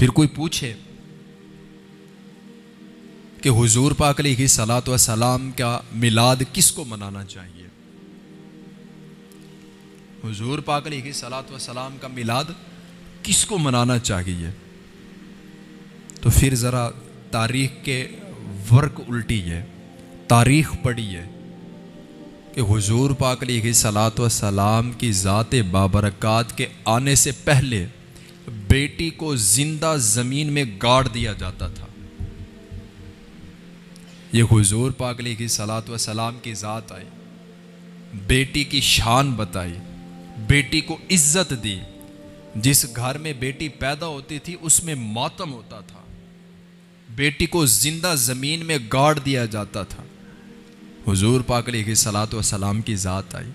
پھر کوئی پوچھے کہ حضور پاک علیہ الصلوۃ والسلام کا میلاد کس کو منانا چاہیے؟ حضور پاک علیہ الصلوۃ والسلام کا میلاد کس کو منانا چاہیے؟ تو پھر ذرا تاریخ کے ورق الٹیے، تاریخ پڑھیے کہ حضور پاک علیہ الصلوۃ والسلام کی ذات بابرکات کے آنے سے پہلے بیٹی کو زندہ زمین میں گاڑ دیا جاتا تھا۔ یہ حضور پاک علیہ الصلوۃ والسلام کی ذات آئی، بیٹی کی شان بتائی، بیٹی کو عزت دی۔ جس گھر میں بیٹی پیدا ہوتی تھی اس میں ماتم ہوتا تھا، بیٹی کو زندہ زمین میں گاڑ دیا جاتا تھا۔ حضور پاک علیہ الصلوۃ والسلام کی ذات آئی،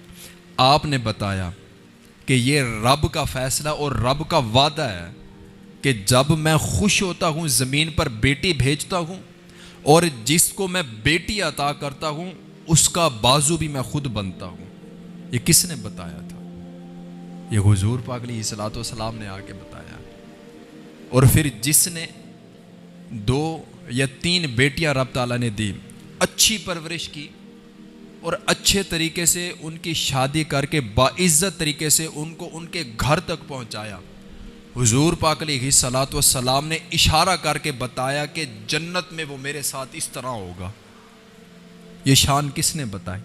آپ نے بتایا کہ یہ رب کا فیصلہ اور رب کا وعدہ ہے کہ جب میں خوش ہوتا ہوں زمین پر بیٹی بھیجتا ہوں، اور جس کو میں بیٹی عطا کرتا ہوں اس کا بازو بھی میں خود بنتا ہوں۔ یہ کس نے بتایا تھا؟ یہ حضور پاک علیہ الصلوۃ والسلام نے آ کے بتایا۔ اور پھر جس نے 2 یا 3 بیٹیاں رب تعالیٰ نے دی، اچھی پرورش کی اور اچھے طریقے سے ان کی شادی کر کے باعزت طریقے سے ان کو ان کے گھر تک پہنچایا، حضور پاک علیہ الصلوۃ والسلام نے اشارہ کر کے بتایا کہ جنت میں وہ میرے ساتھ اس طرح ہوگا۔ یہ شان کس نے بتائی؟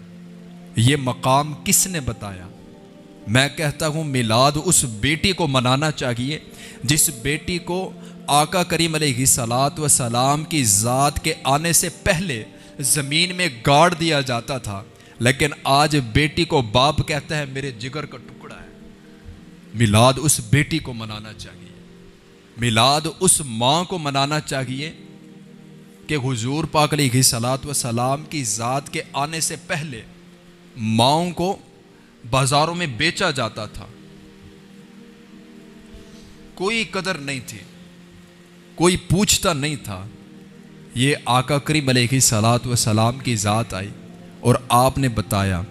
یہ مقام کس نے بتایا؟ میں کہتا ہوں میلاد اس بیٹی کو منانا چاہیے جس بیٹی کو آقا کریم علیہ الصلوۃ والسلام کی ذات کے آنے سے پہلے زمین میں گاڑ دیا جاتا تھا، لیکن آج بیٹی کو باپ کہتا ہے میرے جگر کا ٹکڑا ہے۔ میلاد اس بیٹی کو منانا چاہیے، میلاد اس ماں کو منانا چاہیے کہ حضور پاک علیہ الصلوۃ والسلام کی ذات کے آنے سے پہلے ماؤں کو بازاروں میں بیچا جاتا تھا، کوئی قدر نہیں تھی، کوئی پوچھتا نہیں تھا۔ یہ آقا کریم علیہ الصلوۃ والسلام کی ذات آئی اور آپ نے بتایا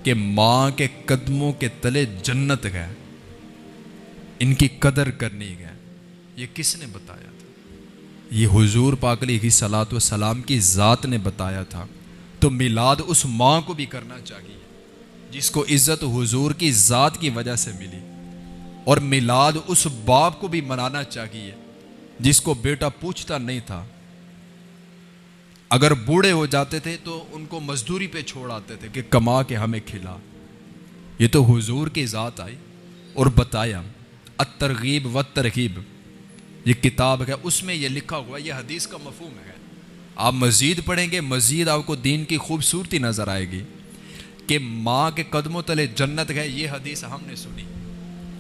کہ ماں کے قدموں کے تلے جنت ہے، ان کی قدر کرنی ہے۔ یہ کس نے بتایا تھا؟ یہ حضور پاک علیہ الصلوۃ والسلام کی ذات نے بتایا تھا۔ تو میلاد اس ماں کو بھی کرنا چاہیے جس کو عزت حضور کی ذات کی وجہ سے ملی، اور میلاد اس باپ کو بھی منانا چاہیے جس کو بیٹا پوچھتا نہیں تھا، اگر بوڑھے ہو جاتے تھے تو ان کو مزدوری پہ چھوڑ آتے تھے کہ کما کے ہمیں کھلا۔ یہ تو حضور کی ذات آئی اور بتایا۔ الترغیب والترہیب یہ کتاب ہے، اس میں یہ لکھا ہوا ہے، یہ حدیث کا مفہوم ہے۔ آپ مزید پڑھیں گے، مزید آپ کو دین کی خوبصورتی نظر آئے گی کہ ماں کے قدموں تلے جنت ہے۔ یہ حدیث ہم نے سنی،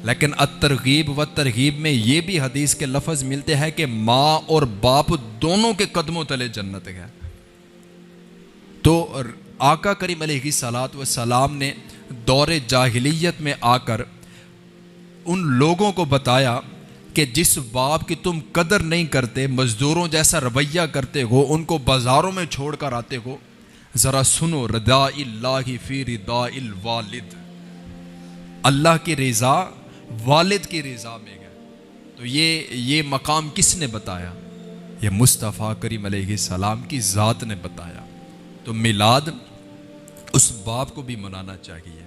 لیکن الترغیب والترہیب میں یہ بھی حدیث کے لفظ ملتے ہیں کہ ماں اور باپ دونوں کے قدموں تلے جنت ہے۔ تو آقا کریم علیہ الصلوۃ والسلام نے دور جاہلیت میں آ کر ان لوگوں کو بتایا کہ جس باپ کی تم قدر نہیں کرتے، مزدوروں جیسا رویہ کرتے ہو، ان کو بازاروں میں چھوڑ کر آتے ہو، ذرا سنو، رضا اللہ فی رضا الوالد، اللہ کی رضا والد کی رضا میں ہے۔ تو یہ مقام کس نے بتایا؟ یہ مصطفیٰ کریم علیہ السلام کی ذات نے بتایا۔ تو میلاد اس باپ کو بھی منانا چاہیے۔